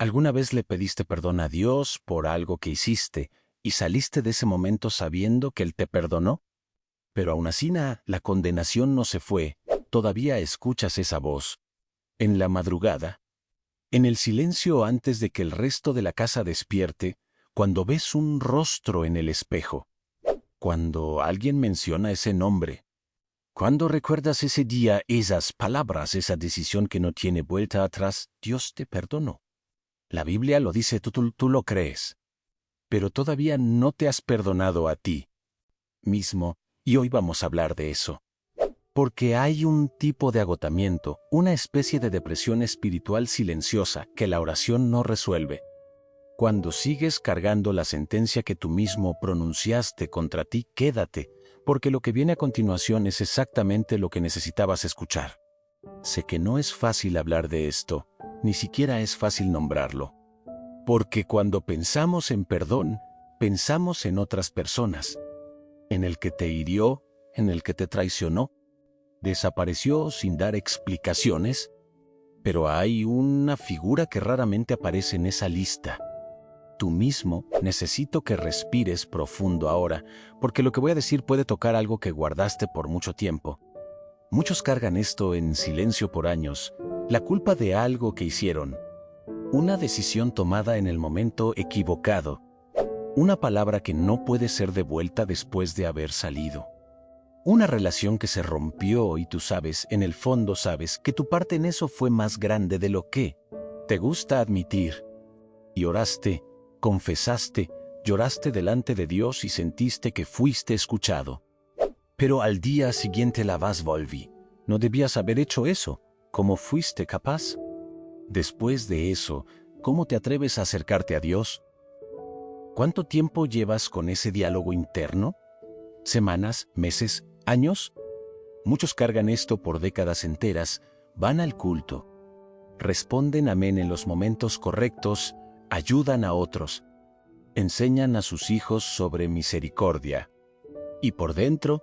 ¿Alguna vez le pediste perdón a Dios por algo que hiciste y saliste de ese momento sabiendo que Él te perdonó? Pero aún así la condenación no se fue, todavía escuchas esa voz. En la madrugada, en el silencio antes de que el resto de la casa despierte, cuando ves un rostro en el espejo, cuando alguien menciona ese nombre, cuando recuerdas ese día, esas palabras, esa decisión que no tiene vuelta atrás, Dios te perdonó. La Biblia lo dice, tú lo crees. Pero todavía no te has perdonado a ti mismo, y hoy vamos a hablar de eso. Porque hay un tipo de agotamiento, una especie de depresión espiritual silenciosa que la oración no resuelve. Cuando sigues cargando la sentencia que tú mismo pronunciaste contra ti, quédate, porque lo que viene a continuación es exactamente lo que necesitabas escuchar. Sé que no es fácil hablar de esto, ni siquiera es fácil nombrarlo. Porque cuando pensamos en perdón, pensamos en otras personas, en el que te hirió, en el que te traicionó, desapareció sin dar explicaciones, pero hay una figura que raramente aparece en esa lista. Tú mismo. Necesito que respires profundo ahora, porque lo que voy a decir puede tocar algo que guardaste por mucho tiempo. Muchos cargan esto en silencio por años, la culpa de algo que hicieron, una decisión tomada en el momento equivocado, una palabra que no puede ser devuelta después de haber salido. Una relación que se rompió y tú sabes, en el fondo sabes, que tu parte en eso fue más grande de lo que te gusta admitir. Y oraste, confesaste, lloraste delante de Dios y sentiste que fuiste escuchado. Pero al día siguiente la vas volví. No debías haber hecho eso. ¿Cómo fuiste capaz? Después de eso, ¿cómo te atreves a acercarte a Dios? ¿Cuánto tiempo llevas con ese diálogo interno? ¿Semanas, meses, años? Muchos cargan esto por décadas enteras, van al culto, responden amén en los momentos correctos, ayudan a otros, enseñan a sus hijos sobre misericordia. Y por dentro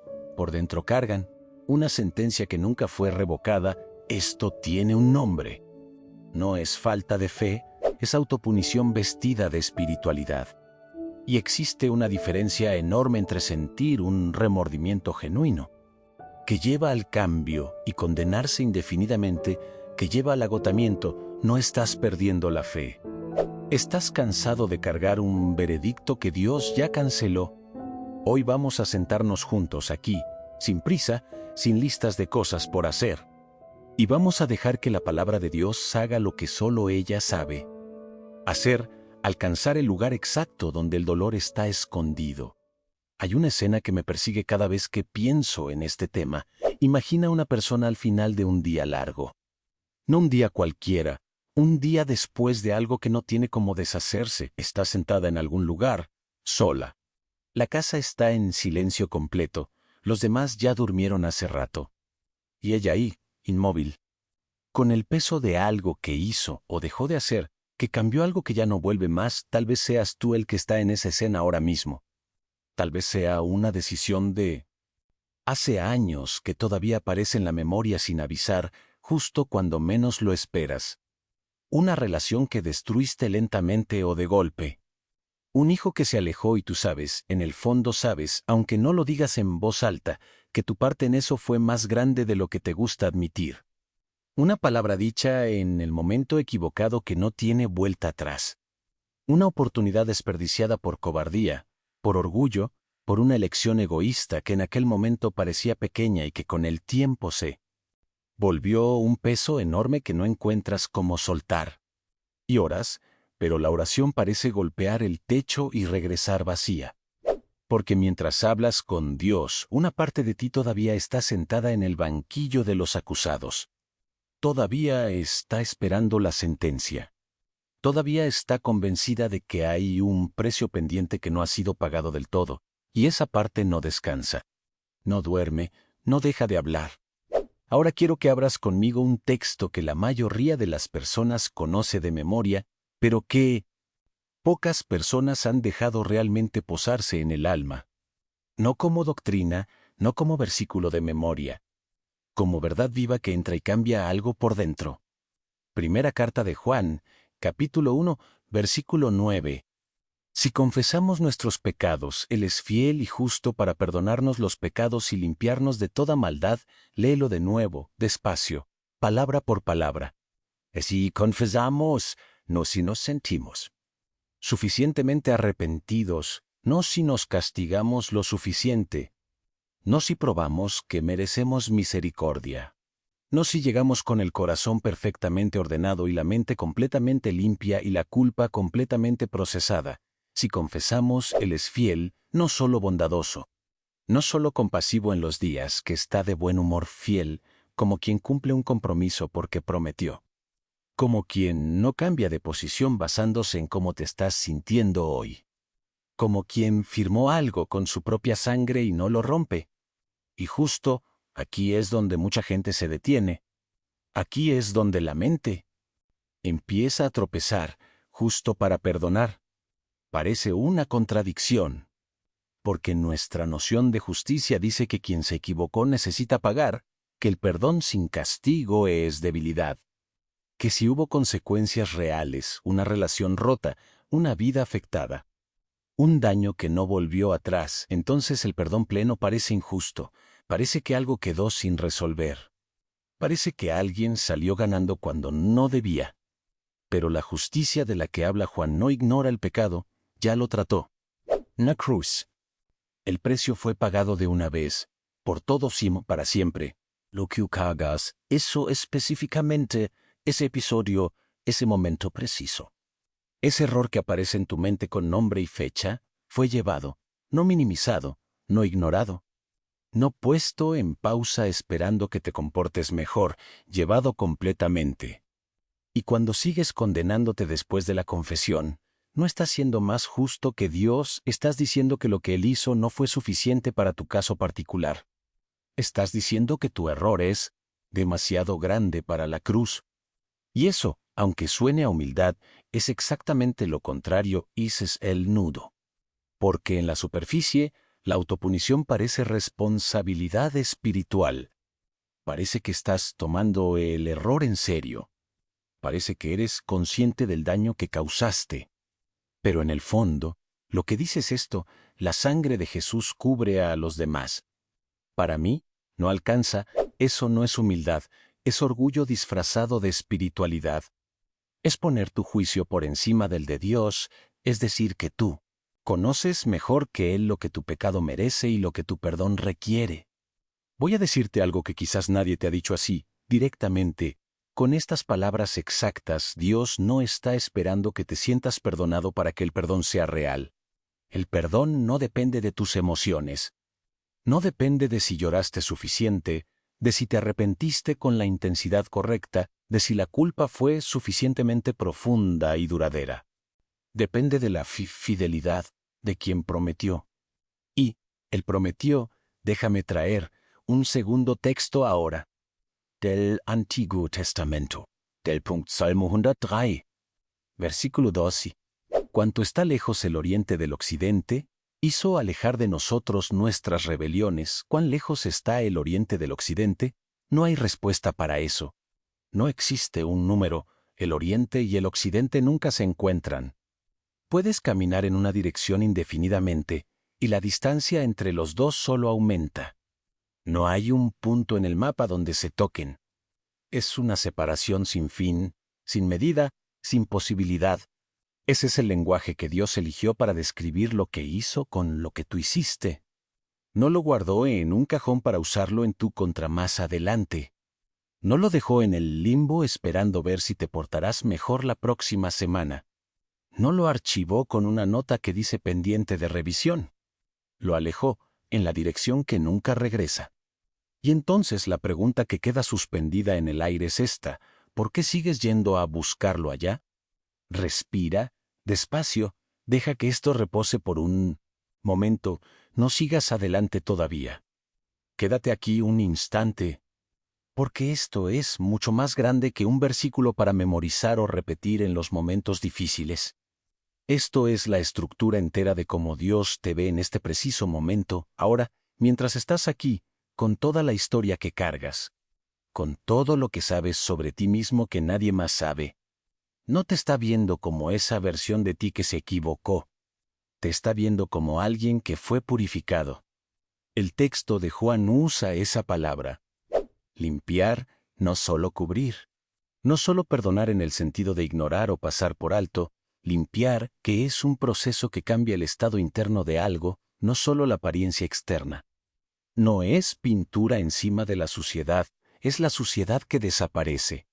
cargan una sentencia que nunca fue revocada. Esto tiene un nombre. No es falta de fe, es autopunición vestida de espiritualidad. Y existe una diferencia enorme entre sentir un remordimiento genuino, que lleva al cambio, y condenarse indefinidamente, que lleva al agotamiento. No estás perdiendo la fe. Estás cansado de cargar un veredicto que Dios ya canceló. Hoy vamos a sentarnos juntos aquí, sin prisa, sin listas de cosas por hacer. Y vamos a dejar que la palabra de Dios haga lo que solo ella sabe. Hacer, alcanzar el lugar exacto donde el dolor está escondido. Hay una escena que me persigue cada vez que pienso en este tema. Imagina una persona al final de un día largo. No un día cualquiera, un día después de algo que no tiene cómo deshacerse. Está sentada en algún lugar, sola. La casa está en silencio completo. Los demás ya durmieron hace rato. Y ella ahí, inmóvil, con el peso de algo que hizo o dejó de hacer, que cambió algo que ya no vuelve más. Tal vez seas tú el que está en esa escena ahora mismo. Tal vez sea una decisión de hace años que todavía aparece en la memoria sin avisar, justo cuando menos lo esperas. Una relación que destruiste lentamente o de golpe. Un hijo que se alejó y tú sabes, en el fondo sabes, aunque no lo digas en voz alta, que tu parte en eso fue más grande de lo que te gusta admitir. Una palabra dicha en el momento equivocado que no tiene vuelta atrás. Una oportunidad desperdiciada por cobardía, por orgullo, por una elección egoísta que en aquel momento parecía pequeña y que con el tiempo se volvió un peso enorme que no encuentras cómo soltar. Y oras, pero la oración parece golpear el techo y regresar vacía. Porque mientras hablas con Dios, una parte de ti todavía está sentada en el banquillo de los acusados. Todavía está esperando la sentencia. Todavía está convencida de que hay un precio pendiente que no ha sido pagado del todo, y esa parte no descansa. No duerme, no deja de hablar. Ahora quiero que abras conmigo un texto que la mayoría de las personas conoce de memoria, pero que pocas personas han dejado realmente posarse en el alma. No como doctrina, no como versículo de memoria, como verdad viva que entra y cambia algo por dentro. Primera carta de Juan, capítulo 1, versículo 9. Si confesamos nuestros pecados, Él es fiel y justo para perdonarnos los pecados y limpiarnos de toda maldad. Léelo de nuevo, despacio, palabra por palabra. Si confesamos, no si nos sentimos suficientemente arrepentidos, no si nos castigamos lo suficiente, no si probamos que merecemos misericordia, no si llegamos con el corazón perfectamente ordenado y la mente completamente limpia y la culpa completamente procesada. Si confesamos, Él es fiel, no solo bondadoso, no solo compasivo en los días, que está de buen humor, fiel, como quien cumple un compromiso porque prometió, como quien no cambia de posición basándose en cómo te estás sintiendo hoy, como quien firmó algo con su propia sangre y no lo rompe. Y justo aquí es donde mucha gente se detiene. Aquí es donde la mente empieza a tropezar, justo para perdonar. Parece una contradicción, porque nuestra noción de justicia dice que quien se equivocó necesita pagar, que el perdón sin castigo es debilidad, que si hubo consecuencias reales, una relación rota, una vida afectada, un daño que no volvió atrás, entonces el perdón pleno parece injusto, parece que algo quedó sin resolver, parece que alguien salió ganando cuando no debía. Pero la justicia de la que habla Juan no ignora el pecado, ya lo trató. Na cruz. El precio fue pagado de una vez, por todos y para siempre. Lo que hagas, eso específicamente, ese episodio, ese momento preciso. Ese error que aparece en tu mente con nombre y fecha, fue llevado, no minimizado, no ignorado, no puesto en pausa esperando que te comportes mejor, llevado completamente. Y cuando sigues condenándote después de la confesión, no estás siendo más justo que Dios, estás diciendo que lo que Él hizo no fue suficiente para tu caso particular. Estás diciendo que tu error es demasiado grande para la cruz. Y eso, aunque suene a humildad, es exactamente lo contrario, es el nudo. Porque en la superficie, la autopunición parece responsabilidad espiritual. Parece que estás tomando el error en serio. Parece que eres consciente del daño que causaste. Pero en el fondo, lo que dices es esto, la sangre de Jesús cubre a los demás. Para mí, no alcanza, eso no es humildad, es orgullo disfrazado de espiritualidad. Es poner tu juicio por encima del de Dios, es decir que tú conoces mejor que Él lo que tu pecado merece y lo que tu perdón requiere. Voy a decirte algo que quizás nadie te ha dicho así, directamente. Con estas palabras exactas, Dios no está esperando que te sientas perdonado para que el perdón sea real. El perdón no depende de tus emociones. No depende de si lloraste suficiente, de si te arrepentiste con la intensidad correcta, de si la culpa fue suficientemente profunda y duradera. Depende de la fidelidad de quien prometió. Y, Él prometió, déjame traer un segundo texto ahora. Del Antiguo Testamento, del punkt Salmo 103, versículo 12. Cuanto está lejos el oriente del occidente, hizo alejar de nosotros nuestras rebeliones. ¿Cuán lejos está el oriente del occidente? No hay respuesta para eso. No existe un número, el oriente y el occidente nunca se encuentran. Puedes caminar en una dirección indefinidamente, y la distancia entre los dos solo aumenta. No hay un punto en el mapa donde se toquen. Es una separación sin fin, sin medida, sin posibilidad. Ese es el lenguaje que Dios eligió para describir lo que hizo con lo que tú hiciste. No lo guardó en un cajón para usarlo en tu contra más adelante. No lo dejó en el limbo esperando ver si te portarás mejor la próxima semana. No lo archivó con una nota que dice pendiente de revisión. Lo alejó en la dirección que nunca regresa. Y entonces la pregunta que queda suspendida en el aire es esta: ¿por qué sigues yendo a buscarlo allá? Respira, despacio, deja que esto repose por un momento, no sigas adelante todavía. Quédate aquí un instante, porque esto es mucho más grande que un versículo para memorizar o repetir en los momentos difíciles. Esto es la estructura entera de cómo Dios te ve en este preciso momento, ahora, mientras estás aquí, con toda la historia que cargas, con todo lo que sabes sobre ti mismo que nadie más sabe. no te está viendo como esa versión de ti que se equivocó. Te está viendo como alguien que fue purificado. El texto de Juan usa esa palabra. Limpiar, no solo cubrir. No solo perdonar en el sentido de ignorar o pasar por alto. Limpiar, que es un proceso que cambia el estado interno de algo, no solo la apariencia externa. No es pintura encima de la suciedad, es la suciedad que desaparece.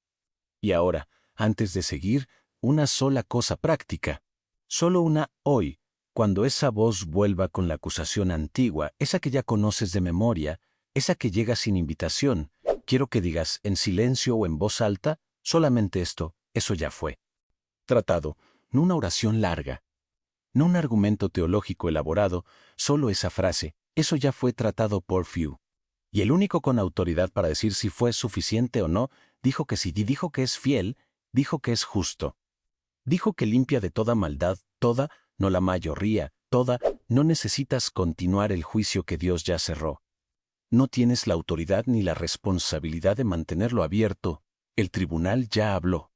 Y ahora, antes de seguir, una sola cosa práctica. Solo una hoy. Cuando esa voz vuelva con la acusación antigua, esa que ya conoces de memoria, esa que llega sin invitación, quiero que digas en silencio o en voz alta, solamente esto, eso ya fue. Tratado, no una oración larga, no un argumento teológico elaborado, solo esa frase, eso ya fue tratado por few. Y el único con autoridad para decir si fue suficiente o no, dijo que sí, y dijo que es fiel, dijo que es justo. Dijo que limpia de toda maldad, toda, no la mayoría, toda, no necesitas continuar el juicio que Dios ya cerró. No tienes la autoridad ni la responsabilidad de mantenerlo abierto, el tribunal ya habló.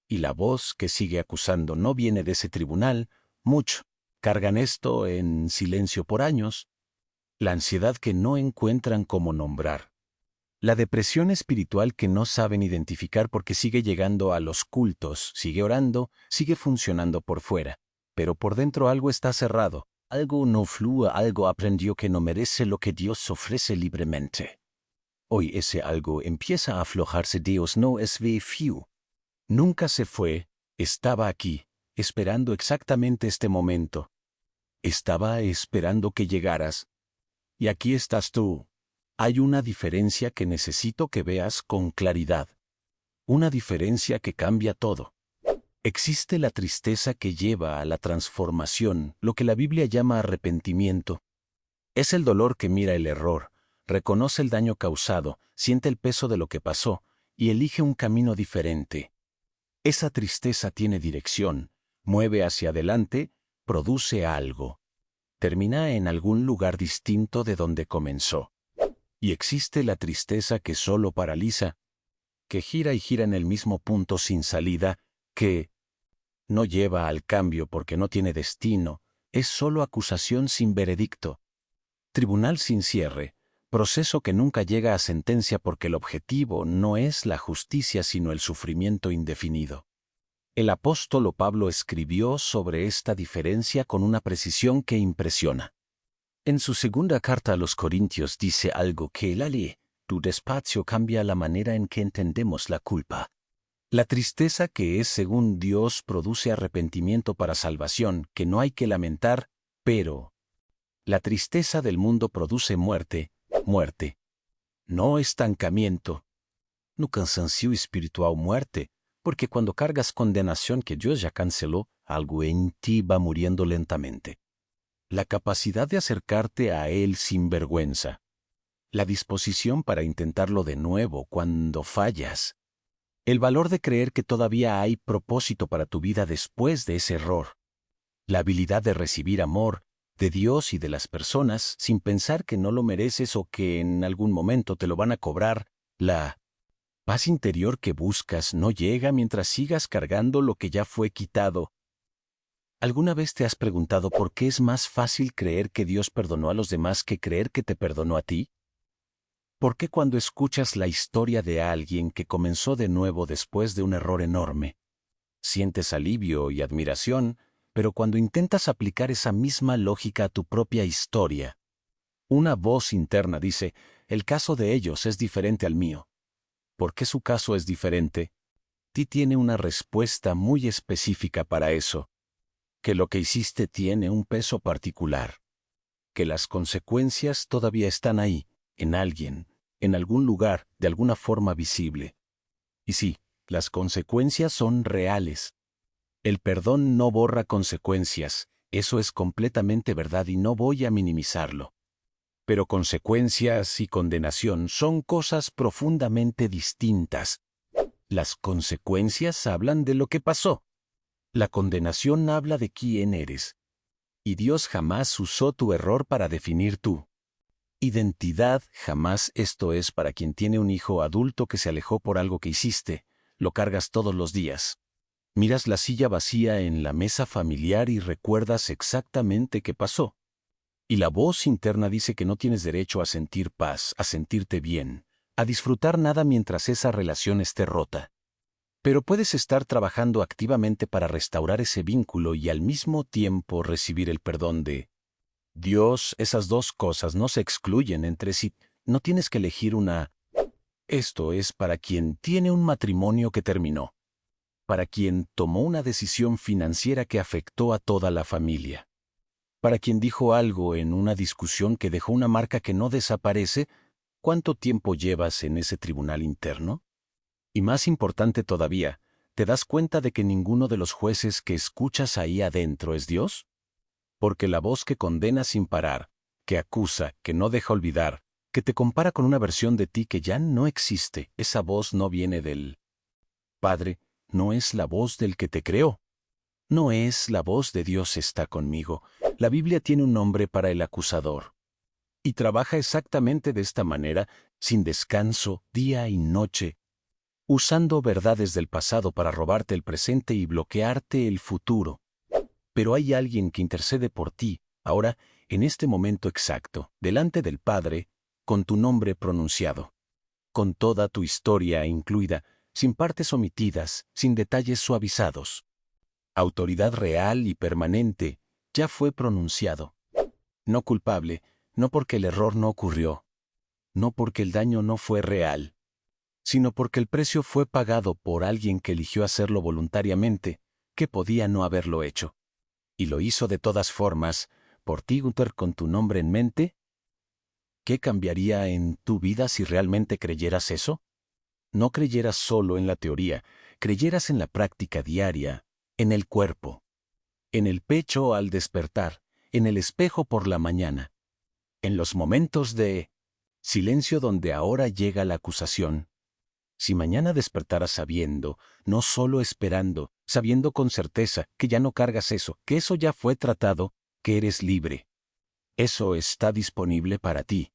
Y la voz que sigue acusando no viene de ese tribunal, mucho. Cargan esto en silencio por años. La ansiedad que no encuentran cómo nombrar. La depresión espiritual que no saben identificar porque sigue llegando a los cultos, sigue orando, sigue funcionando por fuera, pero por dentro algo está cerrado, algo no fluye, algo aprendió que no merece lo que Dios ofrece libremente. Hoy ese algo empieza a aflojarse. Dios no es few. Nunca se fue, estaba aquí, esperando exactamente este momento. Estaba esperando que llegaras. Y aquí estás tú. Hay una diferencia que necesito que veas con claridad. Una diferencia que cambia todo. Existe la tristeza que lleva a la transformación, lo que la Biblia llama arrepentimiento. Es el dolor que mira el error, reconoce el daño causado, siente el peso de lo que pasó y elige un camino diferente. Esa tristeza tiene dirección, mueve hacia adelante, produce algo. Termina en algún lugar distinto de donde comenzó. Y existe la tristeza que solo paraliza, que gira y gira en el mismo punto sin salida, que no lleva al cambio porque no tiene destino, es solo acusación sin veredicto. Tribunal sin cierre, proceso que nunca llega a sentencia porque el objetivo no es la justicia sino el sufrimiento indefinido. El apóstol Pablo escribió sobre esta diferencia con una precisión que impresiona. En su segunda carta a los Corintios dice algo que Lali, tu despacio cambia la manera en que entendemos la culpa. La tristeza que es según Dios produce arrepentimiento para salvación, que no hay que lamentar, pero la tristeza del mundo produce muerte, muerte. No estancamiento, no cansancio espiritual, muerte, porque cuando cargas condenación que Dios ya canceló, algo en ti va muriendo lentamente. La capacidad de acercarte a Él sin vergüenza. La disposición para intentarlo de nuevo cuando fallas. El valor de creer que todavía hay propósito para tu vida después de ese error. La habilidad de recibir amor de Dios y de las personas sin pensar que no lo mereces o que en algún momento te lo van a cobrar. La paz interior que buscas no llega mientras sigas cargando lo que ya fue quitado. ¿Alguna vez te has preguntado por qué es más fácil creer que Dios perdonó a los demás que creer que te perdonó a ti? ¿Por qué cuando escuchas la historia de alguien que comenzó de nuevo después de un error enorme, sientes alivio y admiración, pero cuando intentas aplicar esa misma lógica a tu propia historia, una voz interna dice, el caso de ellos es diferente al mío? ¿Por qué su caso es diferente? Ti tiene una respuesta muy específica para eso. Que lo que hiciste tiene un peso particular. Que las consecuencias todavía están ahí, en alguien, en algún lugar, de alguna forma visible. Y sí, las consecuencias son reales. El perdón no borra consecuencias, eso es completamente verdad y no voy a minimizarlo. Pero consecuencias y condenación son cosas profundamente distintas. Las consecuencias hablan de lo que pasó. La condenación habla de quién eres. Y Dios jamás usó tu error para definir tu identidad, jamás. Esto es para quien tiene un hijo adulto que se alejó por algo que hiciste, lo cargas todos los días. Miras la silla vacía en la mesa familiar y recuerdas exactamente qué pasó. Y la voz interna dice que no tienes derecho a sentir paz, a sentirte bien, a disfrutar nada mientras esa relación esté rota. Pero puedes estar trabajando activamente para restaurar ese vínculo y al mismo tiempo recibir el perdón de Dios. Esas dos cosas no se excluyen entre sí. No tienes que elegir una. Esto es para quien tiene un matrimonio que terminó, para quien tomó una decisión financiera que afectó a toda la familia, para quien dijo algo en una discusión que dejó una marca que no desaparece. ¿Cuánto tiempo llevas en ese tribunal interno? Y más importante todavía, ¿te das cuenta de que ninguno de los jueces que escuchas ahí adentro es Dios? Porque la voz que condena sin parar, que acusa, que no deja olvidar, que te compara con una versión de ti que ya no existe, esa voz no viene del Padre, no es la voz del que te creó. No es la voz de Dios está conmigo. La Biblia tiene un nombre para el acusador. Y trabaja exactamente de esta manera, sin descanso, día y noche, usando verdades del pasado para robarte el presente y bloquearte el futuro. Pero hay alguien que intercede por ti, ahora, en este momento exacto, delante del Padre, con tu nombre pronunciado, con toda tu historia incluida, sin partes omitidas, sin detalles suavizados. Autoridad real y permanente, ya fue pronunciado. No culpable, no porque el error no ocurrió, no porque el daño no fue real, sino porque el precio fue pagado por alguien que eligió hacerlo voluntariamente, que podía no haberlo hecho. Y lo hizo de todas formas, por ti, Gunther, con tu nombre en mente. ¿Qué cambiaría en tu vida si realmente creyeras eso? No creyeras solo en la teoría, creyeras en la práctica diaria, en el cuerpo, en el pecho al despertar, en el espejo por la mañana, en los momentos de silencio donde ahora llega la acusación. Si mañana despertaras sabiendo, no solo esperando, sabiendo con certeza que ya no cargas eso, que eso ya fue tratado, que eres libre. Eso está disponible para ti.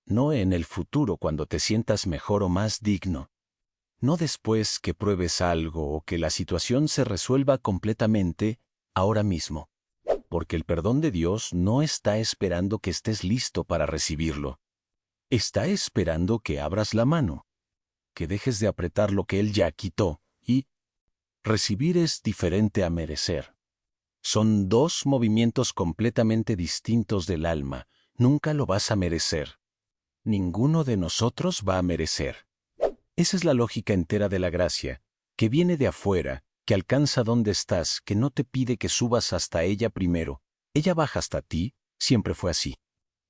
No en el futuro cuando te sientas mejor o más digno. No después que pruebes algo o que la situación se resuelva completamente, ahora mismo. Porque el perdón de Dios no está esperando que estés listo para recibirlo. Está esperando que abras la mano, que dejes de apretar lo que Él ya quitó, y recibir es diferente a merecer. Son dos movimientos completamente distintos del alma. Nunca lo vas a merecer. Ninguno de nosotros va a merecer. Esa es la lógica entera de la gracia, que viene de afuera, que alcanza donde estás, que no te pide que subas hasta ella primero. Ella baja hasta ti, siempre fue así.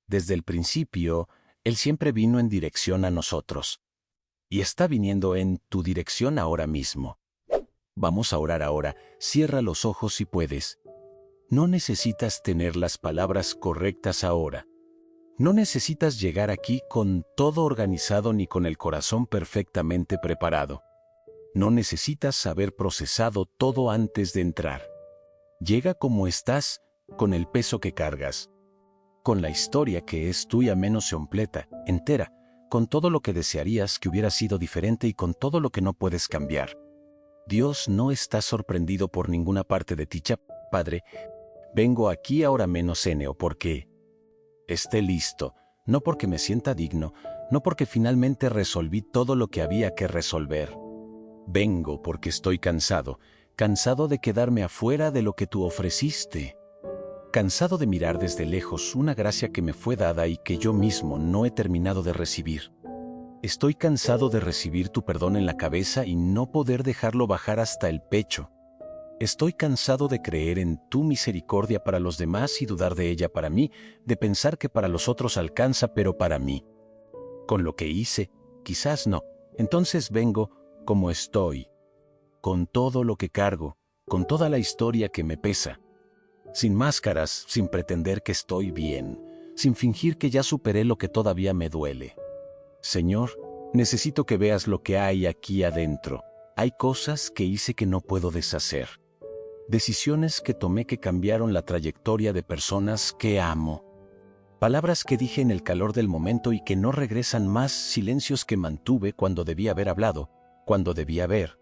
Desde el principio, Él siempre vino en dirección a nosotros. Y está viniendo en tu dirección ahora mismo. Vamos a orar ahora. Cierra los ojos si puedes. No necesitas tener las palabras correctas ahora. No necesitas llegar aquí con todo organizado ni con el corazón perfectamente preparado. No necesitas haber procesado todo antes de entrar. Llega como estás, con el peso que cargas, con la historia que es tuya menos completa, entera, con todo lo que desearías que hubiera sido diferente y con todo lo que no puedes cambiar. Dios no está sorprendido por ninguna parte de ti, Padre. Vengo aquí ahora menos Eneo porque esté listo, no porque me sienta digno, no porque finalmente resolví todo lo que había que resolver. Vengo porque estoy cansado, cansado de quedarme afuera de lo que tú ofreciste. Cansado de mirar desde lejos una gracia que me fue dada y que yo mismo no he terminado de recibir. Estoy cansado de recibir tu perdón en la cabeza y no poder dejarlo bajar hasta el pecho. Estoy cansado de creer en tu misericordia para los demás y dudar de ella para mí, de pensar que para los otros alcanza pero para mí. Con lo que hice, quizás no. Entonces vengo como estoy, con todo lo que cargo, con toda la historia que me pesa. Sin máscaras, sin pretender que estoy bien, sin fingir que ya superé lo que todavía me duele. Señor, necesito que veas lo que hay aquí adentro. Hay cosas que hice que no puedo deshacer. Decisiones que tomé que cambiaron la trayectoria de personas que amo. Palabras que dije en el calor del momento y que no regresan más, silencios que mantuve cuando debía haber hablado, cuando debía haber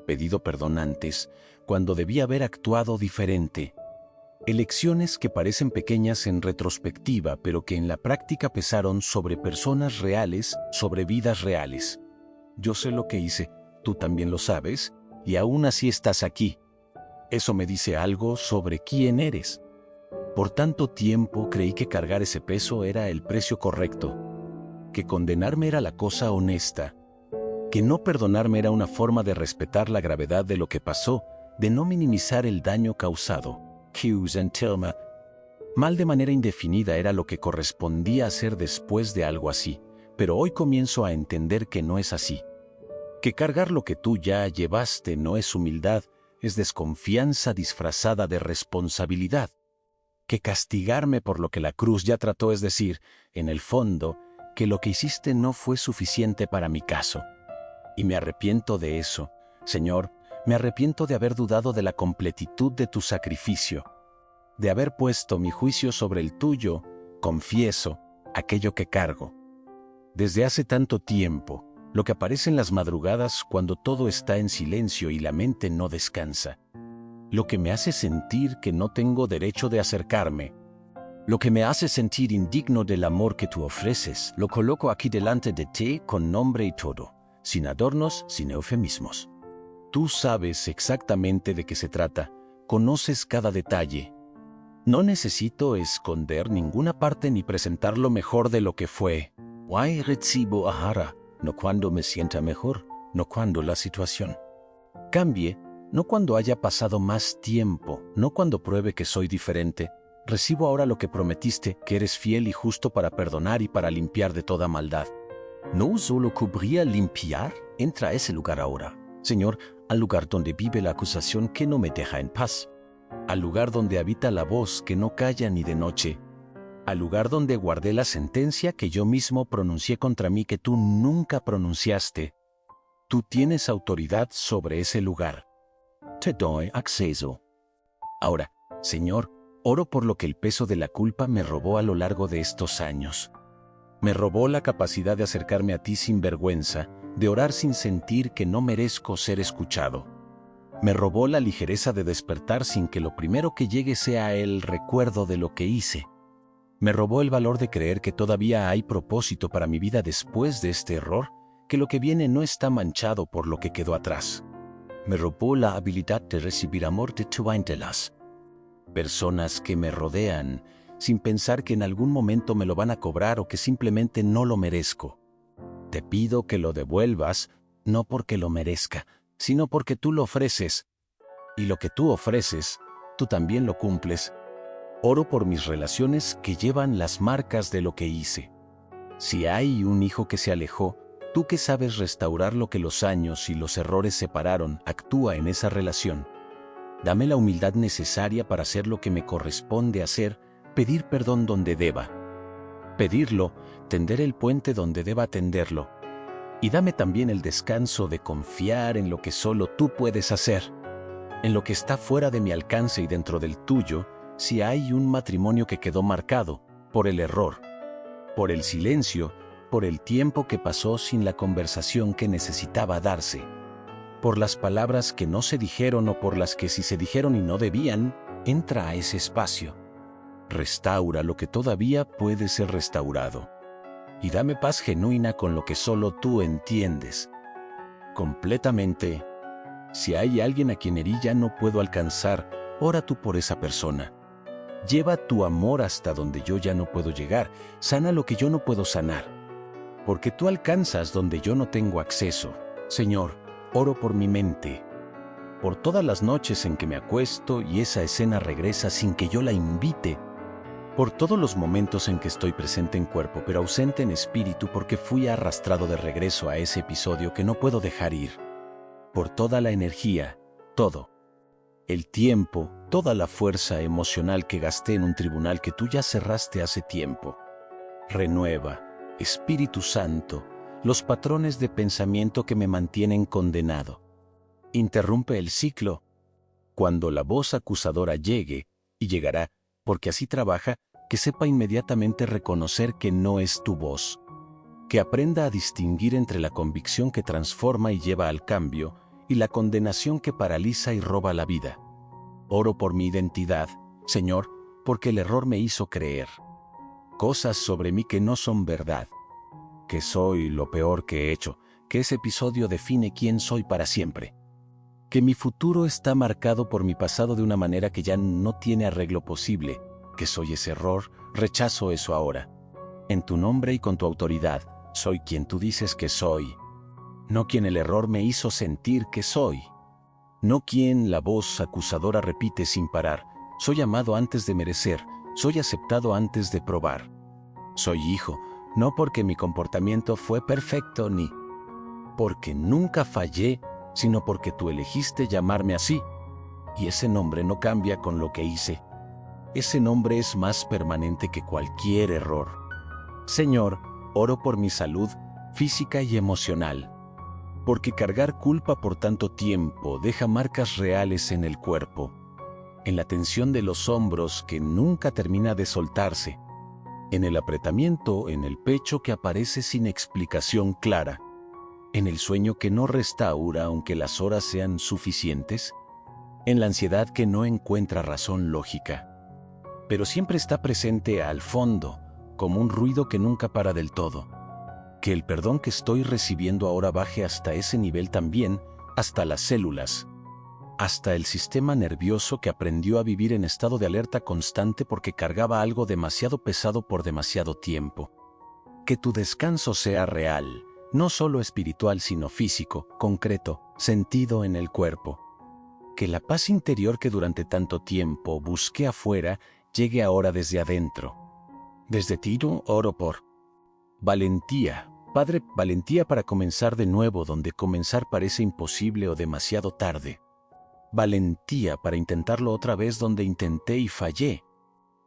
pedido perdón antes, cuando debía haber actuado diferente. Elecciones que parecen pequeñas en retrospectiva, pero que en la práctica pesaron sobre personas reales, sobre vidas reales. Yo sé lo que hice, tú también lo sabes, y aún así estás aquí. Eso me dice algo sobre quién eres. Por tanto tiempo creí que cargar ese peso era el precio correcto, que condenarme era la cosa honesta, que no perdonarme era una forma de respetar la gravedad de lo que pasó, de no minimizar el daño causado. Hughes and Tilma. Mal de manera indefinida era lo que correspondía hacer después de algo así, pero hoy comienzo a entender que no es así. Que cargar lo que tú ya llevaste no es humildad, es desconfianza disfrazada de responsabilidad. Que castigarme por lo que la cruz ya trató es decir, en el fondo, que lo que hiciste no fue suficiente para mi caso. Y me arrepiento de eso, Señor. Me arrepiento de haber dudado de la completitud de tu sacrificio, de haber puesto mi juicio sobre el tuyo, confieso, aquello que cargo. Desde hace tanto tiempo, lo que aparece en las madrugadas cuando todo está en silencio y la mente no descansa, lo que me hace sentir que no tengo derecho de acercarme, lo que me hace sentir indigno del amor que tú ofreces, lo coloco aquí delante de ti con nombre y todo, sin adornos, sin eufemismos. Tú sabes exactamente de qué se trata, conoces cada detalle. No necesito esconder ninguna parte ni presentar lo mejor de lo que fue. Why recibo ahara, no cuando me sienta mejor, no cuando la situación cambie, no cuando haya pasado más tiempo, no cuando pruebe que soy diferente. Recibo ahora lo que prometiste, que eres fiel y justo para perdonar y para limpiar de toda maldad. No solo cubría limpiar, entra a ese lugar ahora, Señor, al lugar donde vive la acusación que no me deja en paz, al lugar donde habita la voz que no calla ni de noche, al lugar donde guardé la sentencia que yo mismo pronuncié contra mí que tú nunca pronunciaste. Tú tienes autoridad sobre ese lugar. Te doy acceso. Ahora, Señor, oro por lo que el peso de la culpa me robó a lo largo de estos años. Me robó la capacidad de acercarme a ti sin vergüenza, de orar sin sentir que no merezco ser escuchado. Me robó la ligereza de despertar sin que lo primero que llegue sea el recuerdo de lo que hice. Me robó el valor de creer que todavía hay propósito para mi vida después de este error, que lo que viene no está manchado por lo que quedó atrás. Me robó la habilidad de recibir amor de tu íntelas. Personas que me rodean, sin pensar que en algún momento me lo van a cobrar o que simplemente no lo merezco. Te pido que lo devuelvas, no porque lo merezca, sino porque tú lo ofreces. Y lo que tú ofreces, tú también lo cumples. Oro por mis relaciones que llevan las marcas de lo que hice. Si hay un hijo que se alejó, tú que sabes restaurar lo que los años y los errores separaron, actúa en esa relación. Dame la humildad necesaria para hacer lo que me corresponde hacer, pedir perdón donde deba. Pedirlo, tender el puente donde deba tenderlo. Y dame también el descanso de confiar en lo que solo tú puedes hacer, en lo que está fuera de mi alcance y dentro del tuyo, si hay un matrimonio que quedó marcado por el error, por el silencio, por el tiempo que pasó sin la conversación que necesitaba darse, por las palabras que no se dijeron o por las que si se dijeron y no debían, entra a ese espacio. Restaura lo que todavía puede ser restaurado. Y dame paz genuina con lo que solo tú entiendes. Completamente. Si hay alguien a quien herí ya no puedo alcanzar, ora tú por esa persona. Lleva tu amor hasta donde yo ya no puedo llegar. Sana lo que yo no puedo sanar. Porque tú alcanzas donde yo no tengo acceso. Señor, oro por mi mente. Por todas las noches en que me acuesto y esa escena regresa sin que yo la invite. Por todos los momentos en que estoy presente en cuerpo pero ausente en espíritu porque fui arrastrado de regreso a ese episodio que no puedo dejar ir. Por toda la energía, todo. El tiempo, toda la fuerza emocional que gasté en un tribunal que tú ya cerraste hace tiempo. Renueva, Espíritu Santo, los patrones de pensamiento que me mantienen condenado. Interrumpe el ciclo. Cuando la voz acusadora llegue, y llegará, porque así trabaja, que sepa inmediatamente reconocer que no es tu voz. Que aprenda a distinguir entre la convicción que transforma y lleva al cambio, y la condenación que paraliza y roba la vida. Oro por mi identidad, Señor, porque el error me hizo creer cosas sobre mí que no son verdad, que soy lo peor que he hecho, que ese episodio define quién soy para siempre, que mi futuro está marcado por mi pasado de una manera que ya no tiene arreglo posible, que soy ese error, rechazo eso ahora. En tu nombre y con tu autoridad, soy quien tú dices que soy, no quien el error me hizo sentir que soy, no quien la voz acusadora repite sin parar, soy amado antes de merecer, soy aceptado antes de probar. Soy hijo, no porque mi comportamiento fue perfecto ni porque nunca fallé, sino porque tú elegiste llamarme así. Y ese nombre no cambia con lo que hice. Ese nombre es más permanente que cualquier error. Señor, oro por mi salud física y emocional, porque cargar culpa por tanto tiempo deja marcas reales en el cuerpo, en la tensión de los hombros que nunca termina de soltarse, en el apretamiento en el pecho que aparece sin explicación clara, en el sueño que no restaura aunque las horas sean suficientes, en la ansiedad que no encuentra razón lógica, pero siempre está presente al fondo, como un ruido que nunca para del todo. Que el perdón que estoy recibiendo ahora baje hasta ese nivel también, hasta las células, hasta el sistema nervioso que aprendió a vivir en estado de alerta constante porque cargaba algo demasiado pesado por demasiado tiempo. Que tu descanso sea real, no solo espiritual sino físico, concreto, sentido en el cuerpo. Que la paz interior que durante tanto tiempo busqué afuera llegue ahora desde adentro. Desde ti oro por valentía. Padre, valentía para comenzar de nuevo donde comenzar parece imposible o demasiado tarde. Valentía para intentarlo otra vez donde intenté y fallé.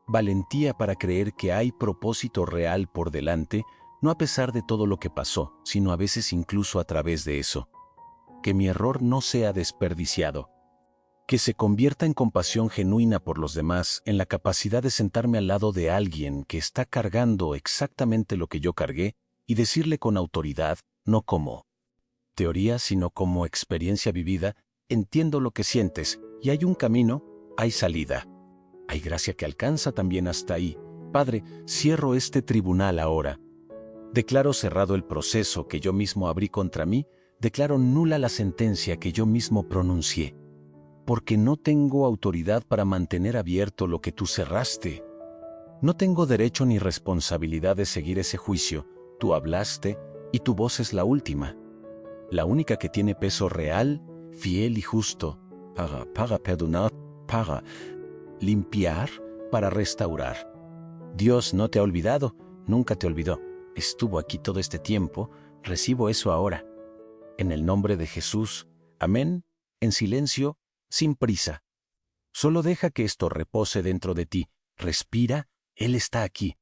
Valentía para creer que hay propósito real por delante, no a pesar de todo lo que pasó, sino a veces incluso a través de eso. Que mi error no sea desperdiciado. Que se convierta en compasión genuina por los demás, en la capacidad de sentarme al lado de alguien que está cargando exactamente lo que yo cargué y decirle con autoridad, no como teoría, sino como experiencia vivida, entiendo lo que sientes y hay un camino, hay salida. Hay gracia que alcanza también hasta ahí. Padre, cierro este tribunal ahora. Declaro cerrado el proceso que yo mismo abrí contra mí, declaro nula la sentencia que yo mismo pronuncié. Porque no tengo autoridad para mantener abierto lo que tú cerraste. No tengo derecho ni responsabilidad de seguir ese juicio. Tú hablaste y tu voz es la última. La única que tiene peso real, fiel y justo. Para perdonar, para limpiar, para restaurar. Dios no te ha olvidado, nunca te olvidó. Estuvo aquí todo este tiempo, recibo eso ahora. En el nombre de Jesús, amén, en silencio, sin prisa. Solo deja que esto repose dentro de ti. Respira, Él está aquí.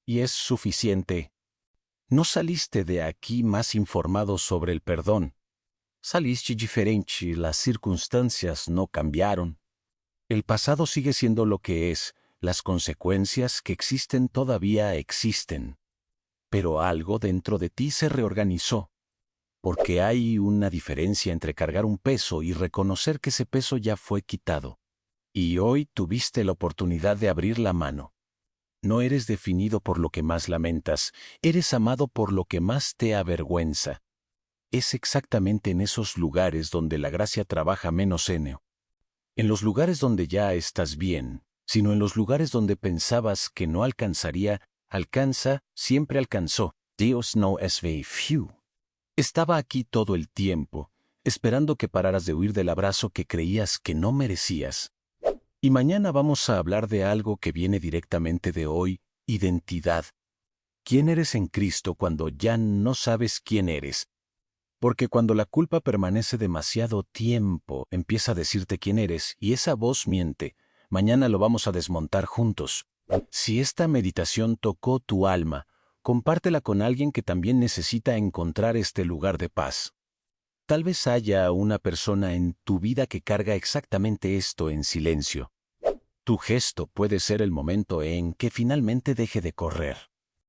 Y es suficiente. No saliste de aquí más informado sobre el perdón. Saliste diferente, las circunstancias no cambiaron. El pasado sigue siendo lo que es, las consecuencias que existen todavía existen. Pero algo dentro de ti se reorganizó. Porque hay una diferencia entre cargar un peso y reconocer que ese peso ya fue quitado. Y hoy tuviste la oportunidad de abrir la mano. No eres definido por lo que más lamentas, eres amado por lo que más te avergüenza. Es exactamente en esos lugares donde la gracia trabaja menos en los lugares donde ya estás bien, sino en los lugares donde pensabas que no alcanzaría, alcanza, siempre alcanzó. Dios no es few. Estaba aquí todo el tiempo, esperando que pararas de huir del abrazo que creías que no merecías. Y mañana vamos a hablar de algo que viene directamente de hoy, identidad. ¿Quién eres en Cristo cuando ya no sabes quién eres? Porque cuando la culpa permanece demasiado tiempo, empieza a decirte quién eres y esa voz miente. Mañana lo vamos a desmontar juntos. Si esta meditación tocó tu alma, compártela con alguien que también necesita encontrar este lugar de paz. Tal vez haya una persona en tu vida que carga exactamente esto en silencio. Tu gesto puede ser el momento en que finalmente deje de correr.